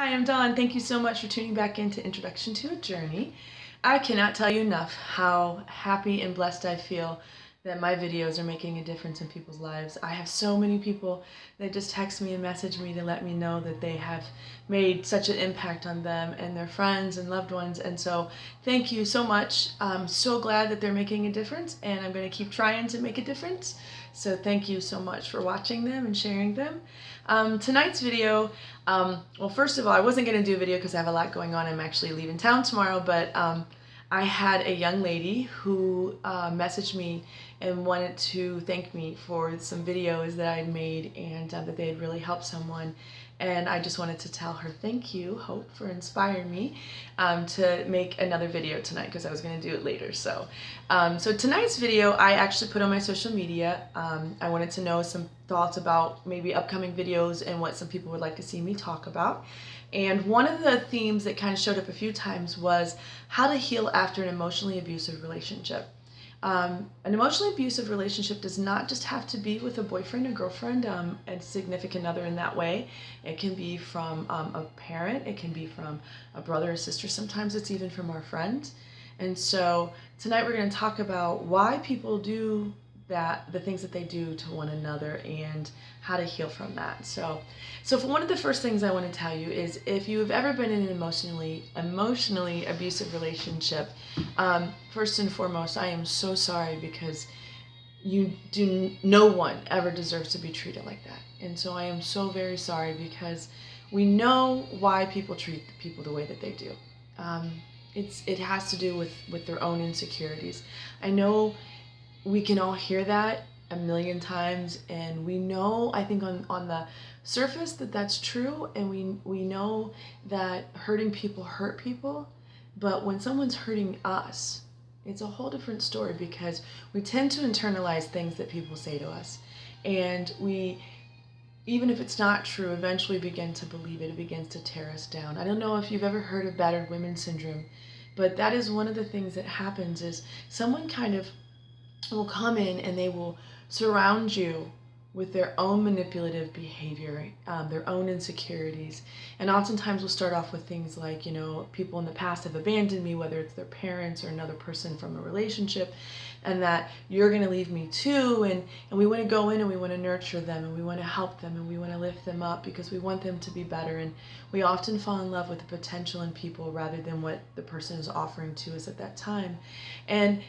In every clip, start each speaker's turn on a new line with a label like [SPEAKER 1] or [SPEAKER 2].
[SPEAKER 1] Hi, I'm Dawn. Thank you so much for tuning back into Introduction to a Journey. I cannot tell you enough how happy and blessed I feel that my videos are making a difference in people's lives. I have so many people that just text me and message me to let me know that they have made such an impact on them and their friends and loved ones. And so thank you so much. I'm so glad that they're making a difference, and I'm going to keep trying to make a difference. So thank you so much for watching them and sharing them. Tonight's video, well, first of all, I wasn't going to do a video because I have a lot going on. I'm actually leaving town tomorrow, but I had a young lady who messaged me and wanted to thank me for some videos that I had made and that they had really helped someone. And I just wanted to tell her thank you, Hope, for inspiring me to make another video tonight because I was going to do it later. So tonight's video I actually put on my social media. I wanted to know some thoughts about maybe upcoming videos and what some people would like to see me talk about. And one of the themes that kind of showed up a few times was how to heal after an emotionally abusive relationship. An emotionally abusive relationship does not just have to be with a boyfriend or girlfriend and significant other in that way. It can be from a parent, it can be from a brother or sister, sometimes it's even from our friends. And so tonight we're going to talk about why people do that, the things that they do to one another, and how to heal from that. So for one of the first things I want to tell you is if you have ever been in an emotionally abusive relationship, first and foremost, I am so sorry because no one ever deserves to be treated like that. And so I am so very sorry because we know why people treat people the way that they do. It has to do with their own insecurities. I know we can all hear that a million times, and we know, I think on the surface that that's true, and we know that hurting people hurt people, but when someone's hurting us, it's a whole different story because we tend to internalize things that people say to us, and we, even if it's not true, eventually begin to believe it. It begins to tear us down. I don't know if you've ever heard of battered women syndrome, but that is one of the things that happens is someone kind of will come in and they will surround you with their own manipulative behavior, their own insecurities. And oftentimes we'll start off with things like, people in the past have abandoned me, whether it's their parents or another person from a relationship, and that you're going to leave me too. And we want to go in and we want to nurture them and we want to help them and we want to lift them up because we want them to be better. And we often fall in love with the potential in people rather than what the person is offering to us at that time. And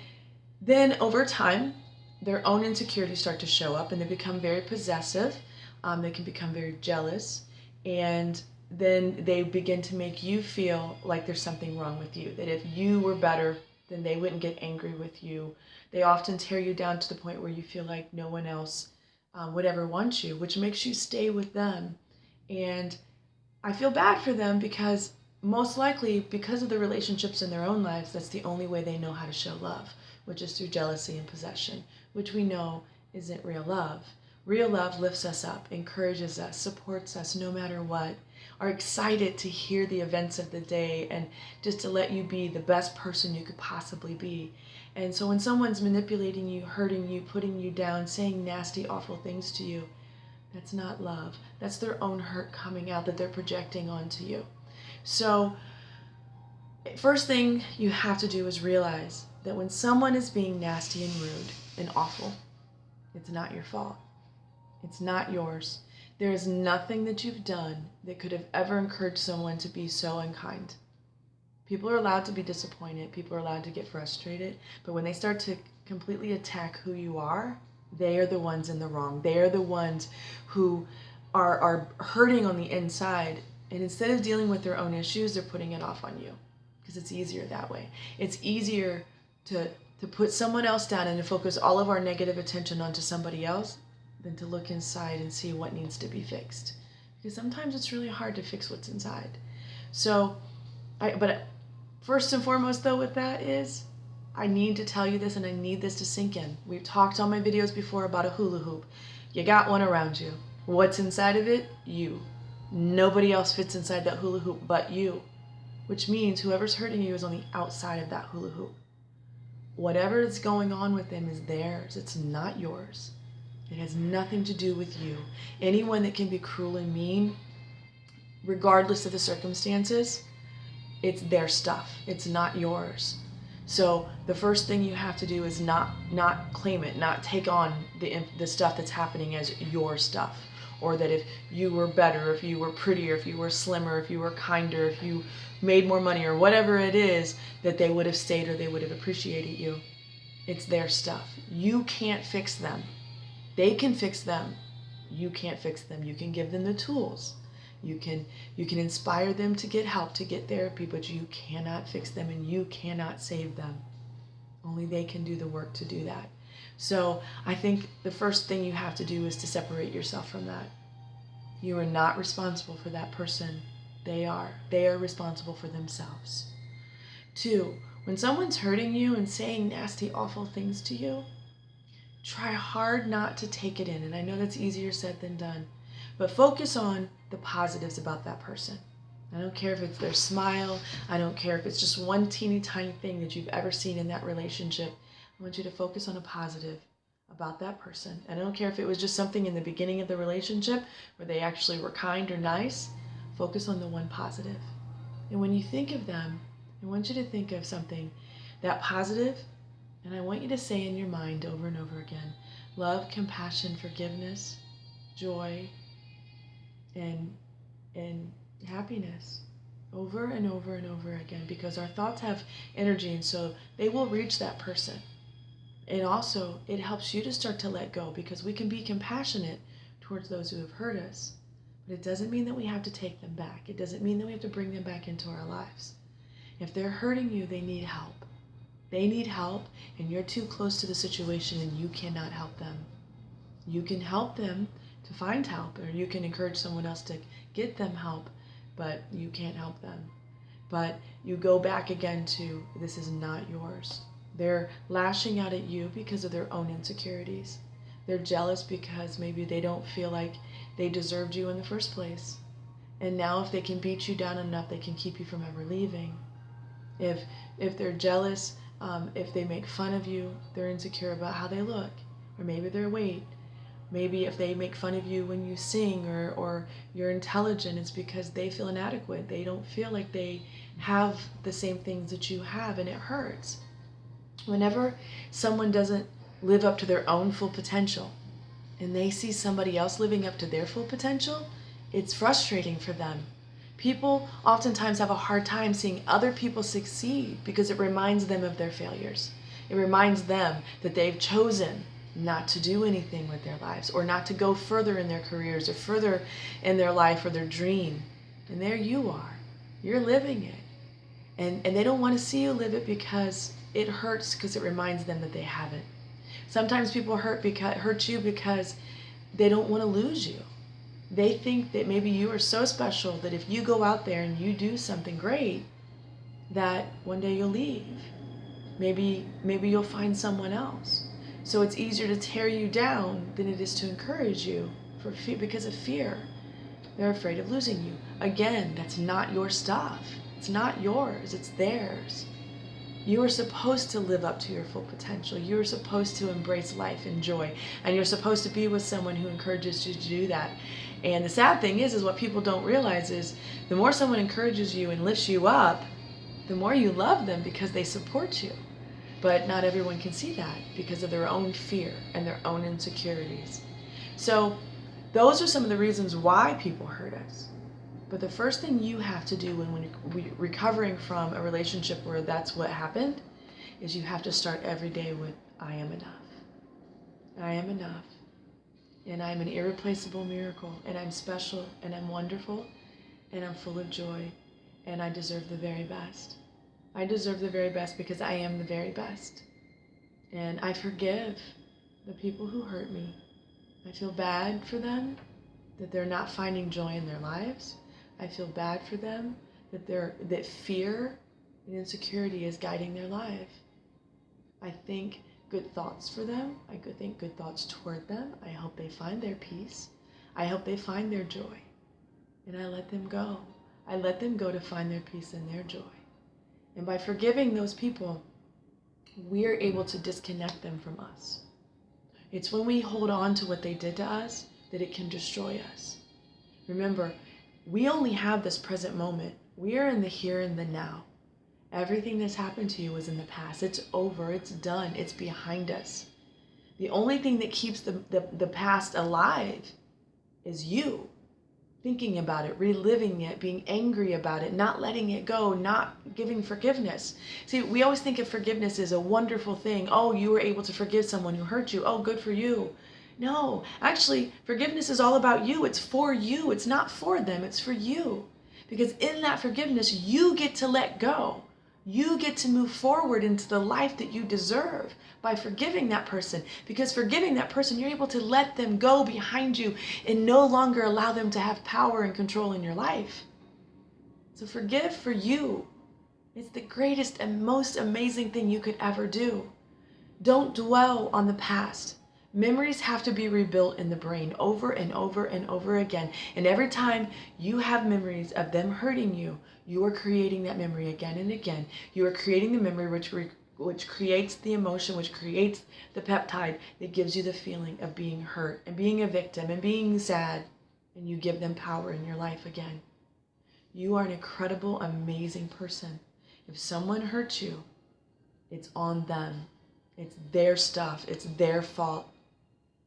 [SPEAKER 1] then over time, their own insecurities start to show up and they become very possessive. They can become very jealous, and then they begin to make you feel like there's something wrong with you, that if you were better, then they wouldn't get angry with you. They often tear you down to the point where you feel like no one else would ever want you, which makes you stay with them. And I feel bad for them because most likely, because of the relationships in their own lives, that's the only way they know how to show love, which is through jealousy and possession, which we know isn't real love. Real love lifts us up, encourages us, supports us no matter what, are excited to hear the events of the day and just to let you be the best person you could possibly be. And so when someone's manipulating you, hurting you, putting you down, saying nasty, awful things to you, that's not love. That's their own hurt coming out that they're projecting onto you. So first thing you have to do is realize that when someone is being nasty and rude and awful, it's not your fault. It's not yours. There is nothing that you've done that could have ever encouraged someone to be so unkind. People are allowed to be disappointed. People are allowed to get frustrated. But when they start to completely attack who you are, they are the ones in the wrong. They are the ones who are hurting on the inside. And instead of dealing with their own issues, they're putting it off on you because it's easier that way. It's easier to put someone else down and to focus all of our negative attention onto somebody else than to look inside and see what needs to be fixed. Because sometimes it's really hard to fix what's inside. But first and foremost though with that is, I need to tell you this and I need this to sink in. We've talked on my videos before about a hula hoop. You got one around you. What's inside of it? You. Nobody else fits inside that hula hoop but you. Which means whoever's hurting you is on the outside of that hula hoop. Whatever is going on with them is theirs. It's not yours. It has nothing to do with you. Anyone that can be cruel and mean regardless of the circumstances, it's their stuff. It's not yours. So the first thing you have to do is not claim it, not take on the stuff that's happening as your stuff. Or that if you were better, if you were prettier, if you were slimmer, if you were kinder, if you made more money, or whatever it is, that they would have stayed or they would have appreciated you. It's their stuff. You can't fix them. They can fix them. You can't fix them. You can give them the tools. You can inspire them to get help, to get therapy, but you cannot fix them and you cannot save them. Only they can do the work to do that. So I think the first thing you have to do is to separate yourself from that. You are not responsible for that person. They are. They are responsible for themselves. 2, when someone's hurting you and saying nasty, awful things to you, try hard not to take it in. And I know that's easier said than done. But focus on the positives about that person. I don't care if it's their smile. I don't care if it's just one teeny tiny thing that you've ever seen in that relationship. I want you to focus on a positive about that person. And I don't care if it was just something in the beginning of the relationship where they actually were kind or nice. Focus on the one positive. And when you think of them, I want you to think of something that positive, and I want you to say in your mind over and over again, love, compassion, forgiveness, joy, and happiness, over and over and over again, because our thoughts have energy, and so they will reach that person. And also, it helps you to start to let go, because we can be compassionate towards those who have hurt us, but it doesn't mean that we have to take them back. It doesn't mean that we have to bring them back into our lives. If they're hurting you, they need help. They need help, and you're too close to the situation and you cannot help them. You can help them to find help, or you can encourage someone else to get them help, but you can't help them. But you go back again to, this is not yours. They're lashing out at you because of their own insecurities. They're jealous because maybe they don't feel like they deserved you in the first place. And now if they can beat you down enough, they can keep you from ever leaving. If they're jealous, if they make fun of you, they're insecure about how they look, or maybe their weight. Maybe if they make fun of you when you sing or you're intelligent, it's because they feel inadequate. They don't feel like they have the same things that you have, and it hurts. Whenever someone doesn't live up to their own full potential and they see somebody else living up to their full potential, it's frustrating for them. People oftentimes have a hard time seeing other people succeed because it reminds them of their failures. It reminds them that they've chosen not to do anything with their lives, or not to go further in their careers, or further in their life or their dream. And there you are. You're living it. And they don't want to see you live it because it hurts, because it reminds them that they haven't. Sometimes people hurt you because they don't want to lose you. They think that maybe you are so special that if you go out there and you do something great, that one day you'll leave. Maybe you'll find someone else. So it's easier to tear you down than it is to encourage you because of fear. They're afraid of losing you. Again, that's not your stuff. It's not yours, it's theirs. You are supposed to live up to your full potential. You are supposed to embrace life and joy. And you're supposed to be with someone who encourages you to do that. And the sad thing is what people don't realize is the more someone encourages you and lifts you up, the more you love them because they support you. But not everyone can see that because of their own fear and their own insecurities. So those are some of the reasons why people hurt us. But the first thing you have to do when we're recovering from a relationship where that's what happened is you have to start every day with, I am enough. I am enough. And I'm an irreplaceable miracle. And I'm special. And I'm wonderful. And I'm full of joy. And I deserve the very best. I deserve the very best because I am the very best. And I forgive the people who hurt me. I feel bad for them that they're not finding joy in their lives. I feel bad for them that fear and insecurity is guiding their life. I think good thoughts for them. I think good thoughts toward them. I hope they find their peace. I hope they find their joy. And I let them go. I let them go to find their peace and their joy. And by forgiving those people, we're able to disconnect them from us. It's when we hold on to what they did to us that it can destroy us. Remember, We only have this present moment. We are in the here and the now. Everything that's happened to you was in the past. It's over. It's done. It's behind us. The only thing that keeps the past alive is you. Thinking about it, reliving it, being angry about it, not letting it go, not giving forgiveness. See, we always think of forgiveness as a wonderful thing. Oh, you were able to forgive someone who hurt you. Oh, good for you. No, actually, forgiveness is all about you. It's for you. It's not for them. It's for you. Because in that forgiveness, you get to let go. You get to move forward into the life that you deserve by forgiving that person. Because forgiving that person, you're able to let them go behind you and no longer allow them to have power and control in your life. So forgive for you. It's the greatest and most amazing thing you could ever do. Don't dwell on the past. Memories have to be rebuilt in the brain over and over and over again. And every time you have memories of them hurting you, you are creating that memory again and again. You are creating the memory which creates the emotion, which creates the peptide that gives you the feeling of being hurt and being a victim and being sad. And you give them power in your life again. You are an incredible, amazing person. If someone hurts you, it's on them. It's their stuff. It's their fault.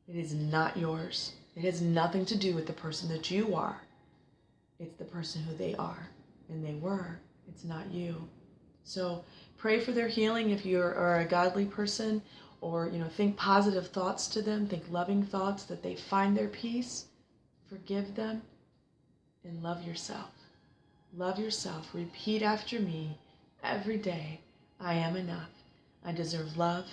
[SPEAKER 1] It is not yours. It has nothing to do with the person that you are. It's the person who they are and they were. It's not you. So pray for their healing if you are a godly person, or think positive thoughts to them, think loving thoughts that they find their peace. Forgive them and love yourself. Love yourself. Repeat after me every day. I am enough. I deserve love.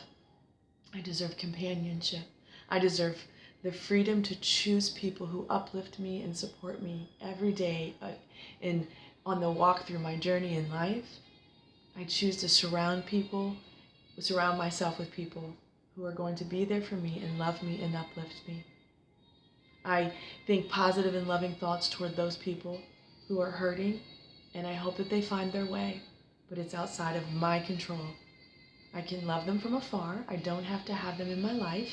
[SPEAKER 1] I deserve companionship. I deserve the freedom to choose people who uplift me and support me every day on the walk through my journey in life. I choose to surround myself with people who are going to be there for me and love me and uplift me. I think positive and loving thoughts toward those people who are hurting, and I hope that they find their way, but it's outside of my control. I can love them from afar. I don't have to have them in my life.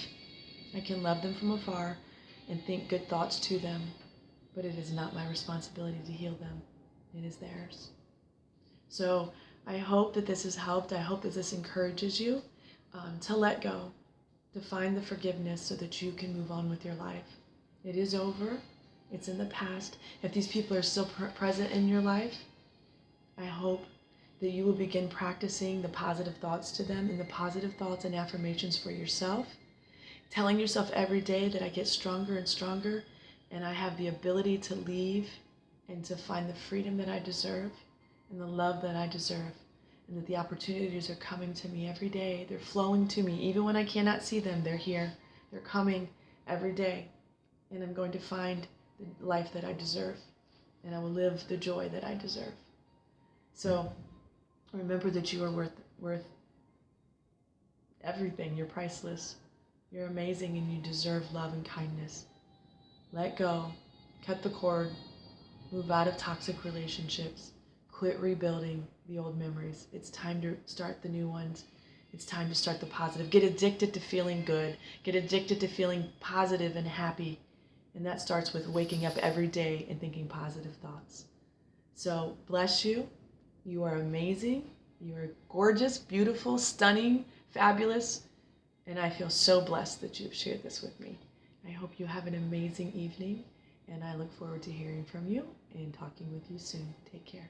[SPEAKER 1] I can love them from afar and think good thoughts to them, but it is not my responsibility to heal them. It is theirs. So I hope that this has helped. I hope that this encourages you to let go, to find the forgiveness so that you can move on with your life. It is over. It's in the past. If these people are still present in your life, I hope that you will begin practicing the positive thoughts to them and the positive thoughts and affirmations for yourself. Telling yourself every day that I get stronger and stronger, and I have the ability to leave and to find the freedom that I deserve and the love that I deserve, and that the opportunities are coming to me every day. They're flowing to me. Even when I cannot see them, they're here. They're coming every day, and I'm going to find the life that I deserve, and I will live the joy that I deserve. So remember that you are worth everything. You're priceless. You're amazing, and you deserve love and kindness. Let go. Cut the cord. Move out of toxic relationships. Quit rebuilding the old memories. It's time to start the new ones. It's time to start the positive. Get addicted to feeling good. Get addicted to feeling positive and happy. And that starts with waking up every day and thinking positive thoughts. So bless you. You are amazing. You are gorgeous, beautiful, stunning, fabulous. And I feel so blessed that you've shared this with me. I hope you have an amazing evening, and I look forward to hearing from you and talking with you soon. Take care.